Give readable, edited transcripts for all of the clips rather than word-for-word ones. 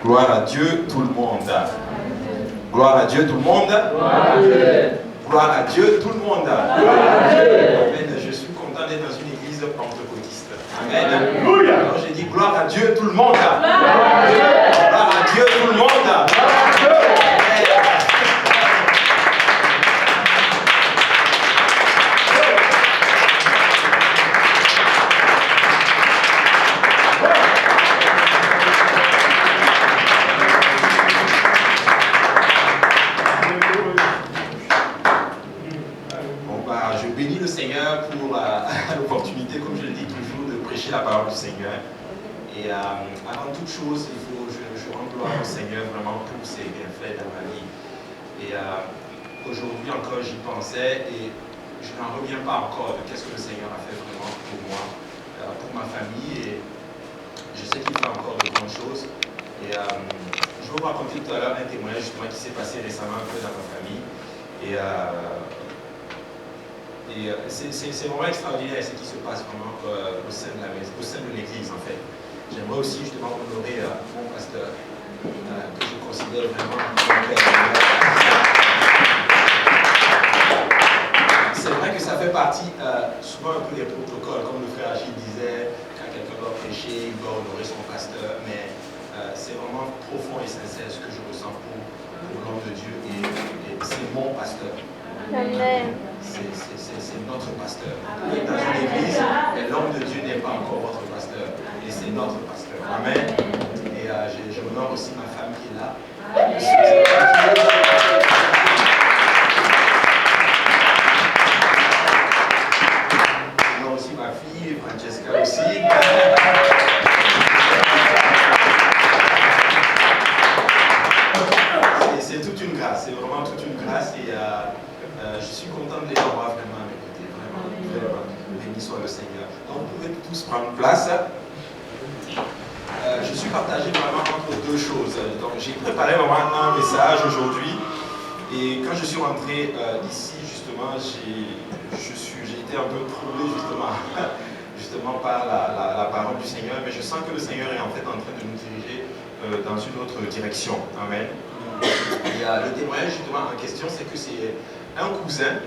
Gloire à Dieu, tout le monde. Gloire à Dieu, tout le monde. Gloire à Dieu. Gloire à Dieu, tout le monde. Gloire à Dieu. Amen. Je suis content d'être dans une église pentecôtiste. Amen. Alléluia. Alors j'ai dit gloire à Dieu, tout le monde. Gloire à Dieu. Gloire à Dieu, tout le monde. Gloire à Dieu. Je bénis le Seigneur pour l'opportunité, comme je le dis toujours, de prêcher la parole du Seigneur. Et avant toute chose, je rends gloire au Seigneur vraiment pour ses bienfaits dans ma vie. Et aujourd'hui encore, j'y pensais et je n'en reviens pas encore de qu'est-ce que le Seigneur a fait vraiment pour moi, pour ma famille. Et je sais qu'il fait encore de grandes choses. Et je vais vous raconter tout à l'heure un témoignage justement qui s'est passé récemment un peu dans ma famille. Et c'est vraiment extraordinaire ce qui se passe vraiment au sein de l'église en fait. J'aimerais aussi justement honorer mon pasteur que je considère vraiment mon père. C'est vrai que ça fait partie souvent un peu des protocoles, comme le frère Agile disait, quand quelqu'un doit prêcher, il doit honorer son pasteur, mais c'est vraiment profond et sincère ce que je ressens pour l'homme de Dieu et c'est mon pasteur. Amen. C'est notre pasteur. Vous êtes dans une église, mais l'homme de Dieu n'est pas encore votre pasteur. Et c'est notre pasteur. Amen. Et j'honore aussi ma femme qui est là. J'honore aussi ma fille, Francesca aussi. C'est toute une grâce. C'est vraiment toute une grâce. Et je suis content de les avoir vraiment à mes côtés, vraiment. Béni soit le Seigneur. Donc vous pouvez tous prendre place. Je suis partagé vraiment entre deux choses. Donc j'ai préparé vraiment un message aujourd'hui. Et quand je suis rentré ici, justement, j'ai été un peu troublé justement par la parole du Seigneur. Mais je sens que le Seigneur est en fait en train de nous diriger dans une autre direction. Amen. Et le témoignage justement en question, c'est que c'est un cousin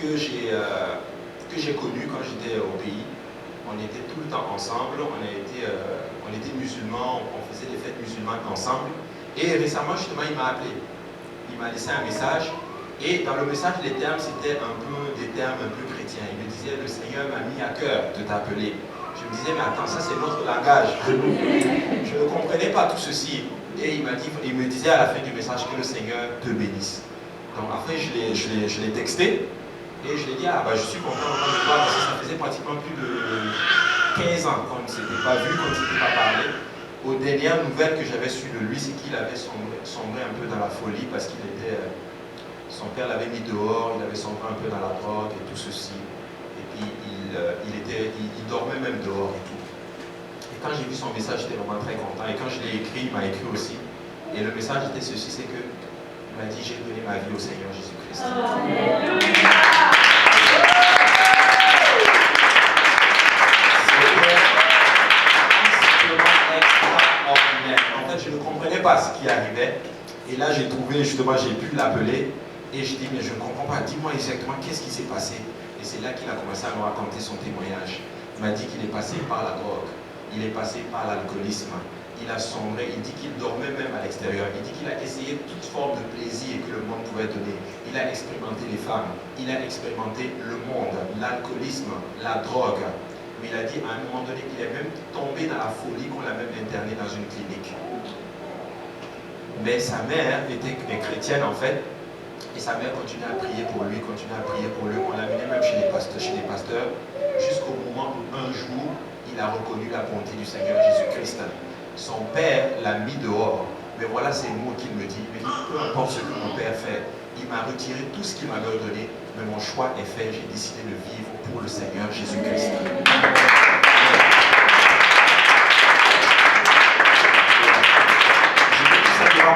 que j'ai connu quand j'étais au pays. On était tout le temps ensemble, on était musulmans, on faisait des fêtes musulmanes ensemble. Et récemment, justement, il m'a appelé. Il m'a laissé un message. Et dans le message, les termes, c'était un peu des termes un peu chrétiens. Il me disait, le Seigneur m'a mis à cœur de t'appeler. Je me disais, mais attends, ça c'est notre langage. Je ne comprenais pas tout ceci. Et il me disait à la fin du message que le Seigneur te bénisse. Donc après, je l'ai texté et je lui ai dit, je suis content de toi parce que ça faisait pratiquement plus de 15 ans qu'on ne s'était pas vu, qu'on ne s'était pas parlé. Aux dernières nouvelles que j'avais sues de lui, c'est qu'il avait sombré un peu dans la folie parce qu'il était... son père l'avait mis dehors, il avait sombré un peu dans la drogue et tout ceci. Et puis il dormait même dehors et tout. Et quand j'ai vu son message, j'étais vraiment très content. Et quand je l'ai écrit, il m'a écrit aussi. Et le message était ceci, c'est que il m'a dit, j'ai donné ma vie au Seigneur Jésus-Christ. C'était extraordinaire. En fait, je ne comprenais pas ce qui arrivait. Et là, j'ai trouvé, justement, j'ai pu l'appeler. Et je dis, mais je ne comprends pas. Dis-moi exactement qu'est-ce qui s'est passé. Et c'est là qu'il a commencé à me raconter son témoignage. Il m'a dit qu'il est passé par la drogue. Il est passé par l'alcoolisme. Il a sombré, il dit qu'il dormait même à l'extérieur. Il dit qu'il a essayé toute forme de plaisir que le monde pouvait donner. Il a expérimenté les femmes, il a expérimenté le monde, l'alcoolisme, la drogue. Mais il a dit à un moment donné qu'il est même tombé dans la folie, qu'on l'a même interné dans une clinique. Mais sa mère était chrétienne en fait. Et sa mère continuait à prier pour lui, On l'a amené même chez les pasteurs, jusqu'au moment où un jour, il a reconnu la bonté du Seigneur Jésus-Christ. Son père l'a mis dehors. Mais voilà ces mots qu'il me dit. Il me dit, peu importe ce que mon père fait, il m'a retiré tout ce qu'il m'avait donné, mais mon choix est fait. J'ai décidé de vivre pour le Seigneur Jésus-Christ.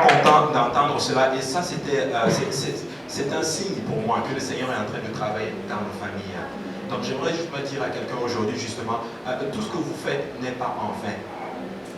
Content d'entendre cela et ça c'est un signe pour moi que le Seigneur est en train de travailler dans nos familles. Donc j'aimerais juste me dire à quelqu'un aujourd'hui justement, tout ce que vous faites n'est pas en vain.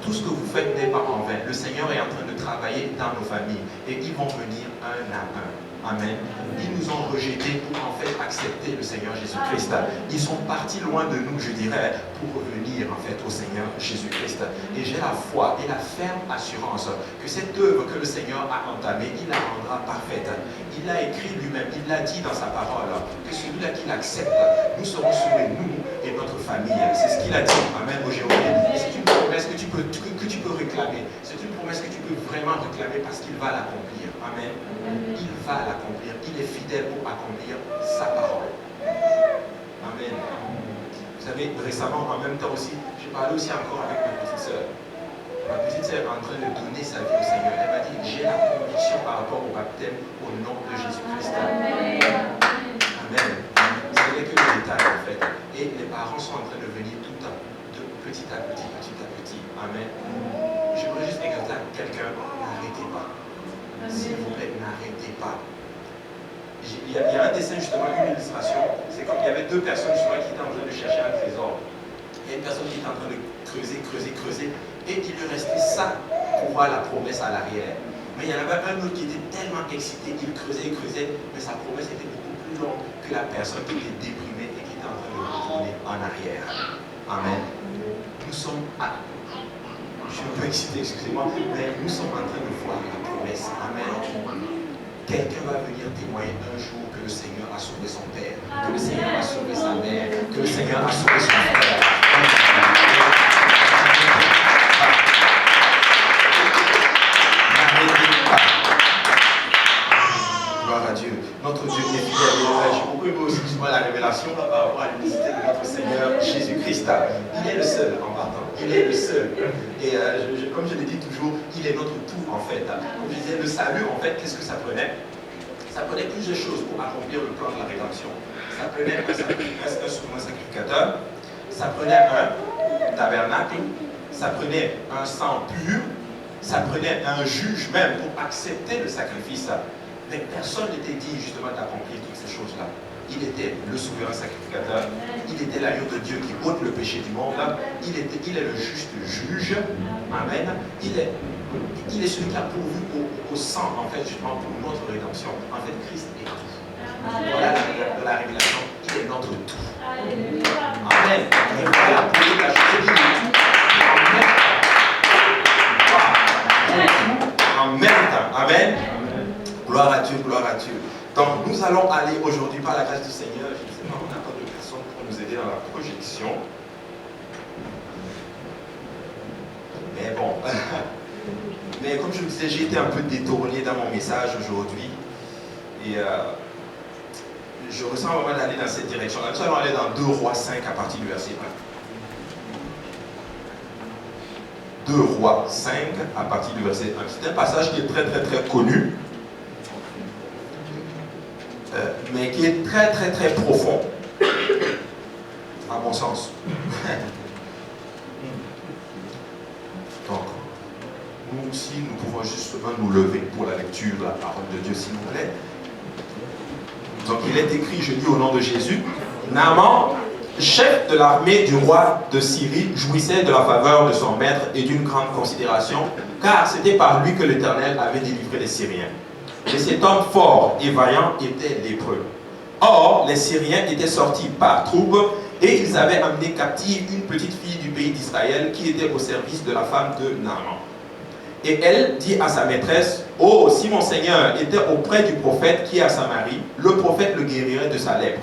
Tout ce que vous faites n'est pas en vain. Le Seigneur est en train de travailler dans nos familles et ils vont venir un à un. Amen. Ils nous ont rejetés pour en fait accepter le Seigneur Jésus-Christ. Ils sont partis loin de nous, je dirais, pour revenir en fait au Seigneur Jésus-Christ. Et j'ai la foi et la ferme assurance que cette œuvre que le Seigneur a entamée, il la rendra parfaite. Il l'a écrit lui-même, il l'a dit dans sa parole, que celui-là qui l'accepte, nous serons sauvés, nous et notre famille. C'est ce qu'il a dit. Amen. Aujourd'hui, c'est une promesse que tu peux réclamer. C'est une promesse que tu peux vraiment réclamer parce qu'il va l'accomplir. Amen. Il va l'accomplir. Il est fidèle pour accomplir sa parole. Amen. Vous savez, récemment, en même temps aussi, j'ai parlé aussi encore avec ma petite sœur. Ma petite sœur est en train de donner sa vie au Seigneur. Elle m'a dit, j'ai la conviction par rapport au baptême au nom de Jésus-Christ. Amen. Ce n'est que le détail en fait. Et les parents sont en train de venir tout à petit à petit, petit à petit. Amen. J'aimerais juste exhorter à quelqu'un, n'arrêtez pas. S'il vous plaît, n'arrêtez pas. Il y a un dessin justement, une illustration. C'est comme il y avait deux personnes justement qui étaient en train de chercher un trésor. Il y a une personne qui était en train de creuser. Et il lui restait ça pour voir la promesse à l'arrière. Mais il y en avait un autre qui était tellement excité, il creusait, mais sa promesse était beaucoup plus longue que la personne qui était déprimée et qui était en train de retourner en arrière. Amen. Nous sommes je suis un peu excité, excusez-moi, mais nous sommes en train de voir la promesse. Amen. Quelqu'un va venir témoigner un jour que le Seigneur a sauvé son père, que le Seigneur a sauvé sa mère, que le Seigneur a sauvé son frère. N'arrêtez pas. Gloire à Dieu. Notre Dieu est fidèle. J'ai beaucoup aimé aussi la révélation par rapport à l'unicité de notre Seigneur Jésus-Christ. Il est le seul en partant. Il est le seul. Et comme je l'ai dit toujours, il est notre tout en fait. Comme je disais, le salut en fait, qu'est-ce que ça prenait? Ça prenait plusieurs choses pour accomplir le plan de la rédemption. Ça prenait un souverain sacrificateur, ça prenait un tabernacle, ça prenait un sang pur, ça prenait un juge même pour accepter le sacrifice. Mais personne n'était dit justement d'accomplir toutes ces choses-là. Il était le souverain sacrificateur, il était l'agneau de Dieu qui ôte le péché du monde, il est le juste juge, amen. Il est celui qui a pourvu au sang, en fait, justement pour notre rédemption. En fait, Christ est tout. Voilà la révélation, il est notre tout. Amen. Et voilà pour toute la chose, il est tout. En même temps. Amen. Gloire à Dieu, gloire à Dieu. Donc nous allons aller aujourd'hui par la grâce du Seigneur. Je ne sais pas, on n'a pas de personne pour nous aider dans la projection. Mais bon. Mais comme je vous disais, j'ai été un peu détourné dans mon message aujourd'hui. Et je ressens vraiment d'aller dans cette direction. Nous allons aller dans 2 Rois 5 à partir du verset 1. 2 Rois 5 à partir du verset 1. C'est un passage qui est très très très connu. Mais qui est très très très profond, à mon sens. Donc, nous aussi, nous pouvons justement nous lever pour la lecture de la parole de Dieu, s'il vous plaît. Donc, il est écrit, je lis au nom de Jésus, Naaman, chef de l'armée du roi de Syrie, jouissait de la faveur de son maître et d'une grande considération, car c'était par lui que l'Éternel avait délivré les Syriens. Et cet homme fort et vaillant était lépreux. Or, les Syriens étaient sortis par troupes et ils avaient amené captive une petite fille du pays d'Israël qui était au service de la femme de Naaman. Et elle dit à sa maîtresse, « Oh, si mon Seigneur était auprès du prophète qui est à Samarie, le prophète le guérirait de sa lèpre. »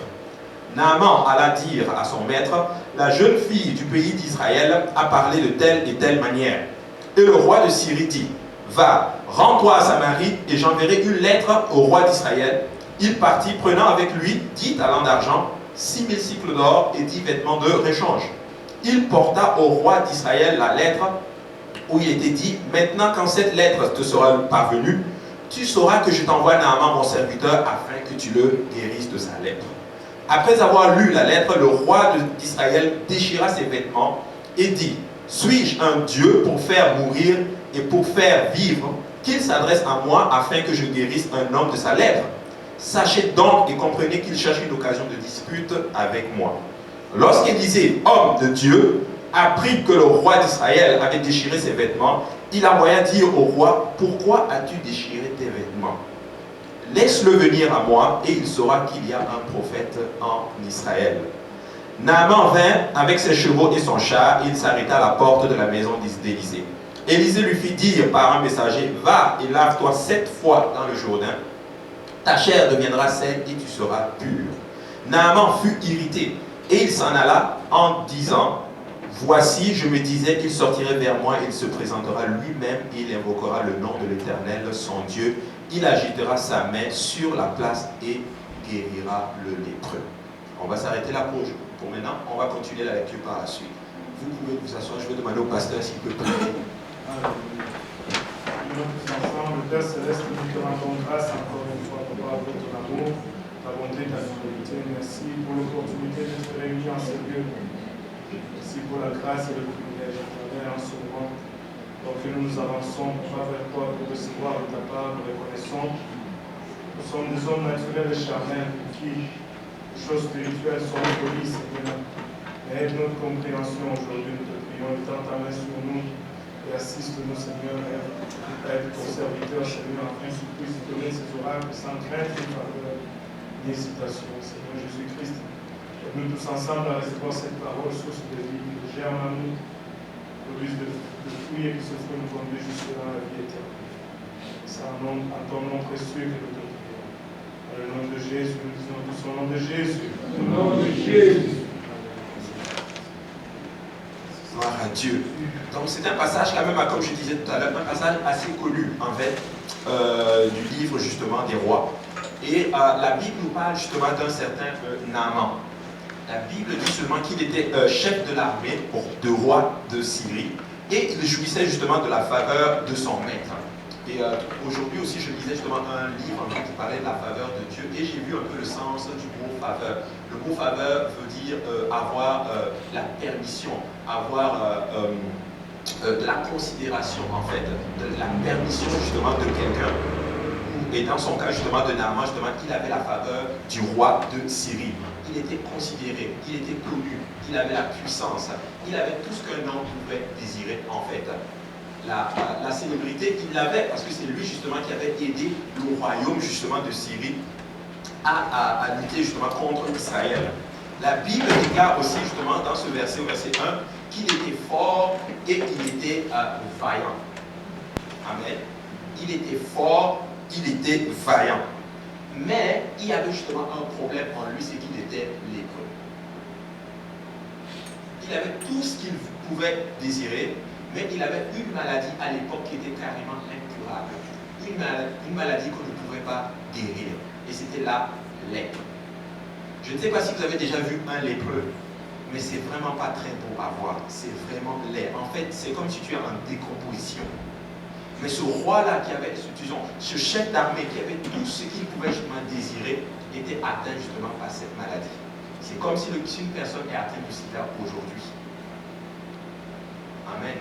Naaman alla dire à son maître, « La jeune fille du pays d'Israël a parlé de telle et telle manière. » Et le roi de Syrie dit, « Va, rends-toi à Samarie et j'enverrai une lettre au roi d'Israël. » Il partit, prenant avec lui 10 talents d'argent, 6000 cycles d'or et 10 vêtements de réchange. Il porta au roi d'Israël la lettre où il était dit, « Maintenant quand cette lettre te sera parvenue, tu sauras que je t'envoie Naaman mon serviteur afin que tu le guérisses de sa lèpre. » Après avoir lu la lettre, le roi d'Israël déchira ses vêtements et dit, « Suis-je un Dieu pour faire mourir et pour faire vivre, qu'il s'adresse à moi afin que je guérisse un homme de sa lèpre? Sachez donc et comprenez qu'il cherche une occasion de dispute avec moi. » Lorsqu'Élisée, homme de Dieu, apprit que le roi d'Israël avait déchiré ses vêtements, il envoya dire au roi, pourquoi as-tu déchiré tes vêtements? Laisse-le venir à moi et il saura qu'il y a un prophète en Israël. Naaman vint avec ses chevaux et son char, et il s'arrêta à la porte de la maison d'Élisée. Élisée lui fit dire par un messager, va et lave-toi 7 fois dans le Jourdain, ta chair deviendra saine et tu seras pur. Naaman fut irrité et il s'en alla en disant, voici, je me disais qu'il sortirait vers moi, il se présentera lui-même et il invoquera le nom de l'Éternel, son Dieu. Il agitera sa main sur la place et guérira le lépreux. On va s'arrêter là pour maintenant. On va continuer la lecture par la suite. Vous pouvez vous asseoir. Je vais demander au pasteur s'il peut prier. Ensemble, Père Céleste, nous te rendons grâce encore une fois pour votre amour, ta bonté, ta fidélité. Merci pour l'opportunité d'être réunis en ce lieu. Merci pour la grâce et le privilège à travers en ce moment. Donc que nous nous avançons pas vers toi pour recevoir de ta part, nous reconnaissons. Nous sommes des hommes naturels et charnels pour qui les choses spirituelles sont abolies, Seigneur. Mais aide notre compréhension aujourd'hui, nous te prions, étends ta main sur nous et assiste-nous, Seigneur, à être ton serviteur, Seigneur, afin que tu puisses donner ces oracles sans crainte ni faveur ni hésitation. Seigneur Jésus-Christ, aide-nous tous ensemble à recevoir cette parole, source de vie, de germe en nous, produise de fruits et que ce fruit nous conduise jusque dans la vie éternelle. C'est en ton nom précieux que nous te prions. Dans le nom de Jésus, nous disons tous au nom de Jésus. Au nom de Jésus. Gloire à Dieu. Donc c'est un passage quand même, comme je disais tout à l'heure, un passage assez connu en fait du livre justement des rois. Et la Bible nous parle justement d'un certain Naaman. La Bible dit seulement qu'il était chef de l'armée de roi de Syrie et il jouissait justement de la faveur de son maître. Et aujourd'hui aussi, je lisais justement un livre qui parlait de la faveur de Dieu et j'ai vu un peu le sens du mot faveur. Le mot faveur veut dire avoir la permission, avoir de la considération en fait, de la permission justement de quelqu'un. Et dans son cas justement de Naaman, justement, il avait la faveur du roi de Syrie. Il était considéré, il était connu, il avait la puissance, il avait tout ce qu'un homme pouvait désirer en fait. La célébrité, il l'avait parce que c'est lui justement qui avait aidé le royaume justement de Syrie à lutter justement contre Israël. La Bible déclare aussi justement dans ce verset, au verset 1, qu'il était fort et qu'il était vaillant. Amen. Il était fort, il était vaillant. Mais il y avait justement un problème en lui, c'est qu'il était lépreux. Il avait tout ce qu'il pouvait désirer, mais il avait une maladie à l'époque qui était carrément incurable. Une maladie qu'on ne pouvait pas guérir. Et c'était la lèpre. Je ne sais pas si vous avez déjà vu un lépreux, mais c'est vraiment pas très beau à voir. C'est vraiment laid. En fait, c'est comme si tu es en décomposition. Mais ce roi-là qui avait, disons, ce chef d'armée qui avait tout ce qu'il pouvait justement désirer, était atteint justement par cette maladie. C'est comme si une personne est atteinte du sida aujourd'hui. Amen.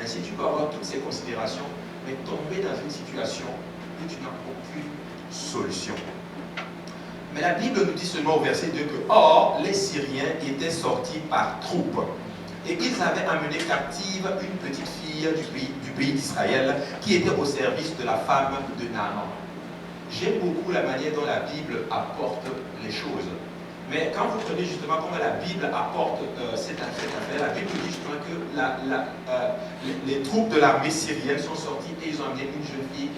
Ainsi, tu peux avoir toutes ces considérations, mais tomber dans une situation où tu n'as aucune solution. Mais la Bible nous dit seulement au verset 2 que, or, les Syriens étaient sortis par troupes et qu'ils avaient amené captive une petite fille du pays d'Israël qui était au service de la femme de Naaman. J'aime beaucoup la manière dont la Bible apporte les choses. Mais quand vous prenez justement comment la Bible apporte cette affaire, la Bible dit justement que les troupes de l'armée syrienne sont sorties et ils ont amené une jeune fille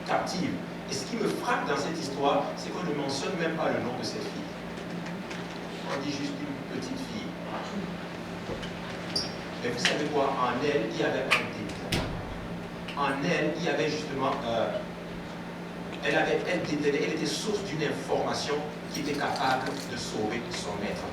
captive. Et ce qui me frappe dans cette histoire, c'est qu'on ne mentionne même pas le nom de cette fille. On dit juste une petite fille. Mais vous savez quoi? En elle, il y avait un détail. En elle, il y avait justement... elle était source d'une information qui était capable de sauver son maître.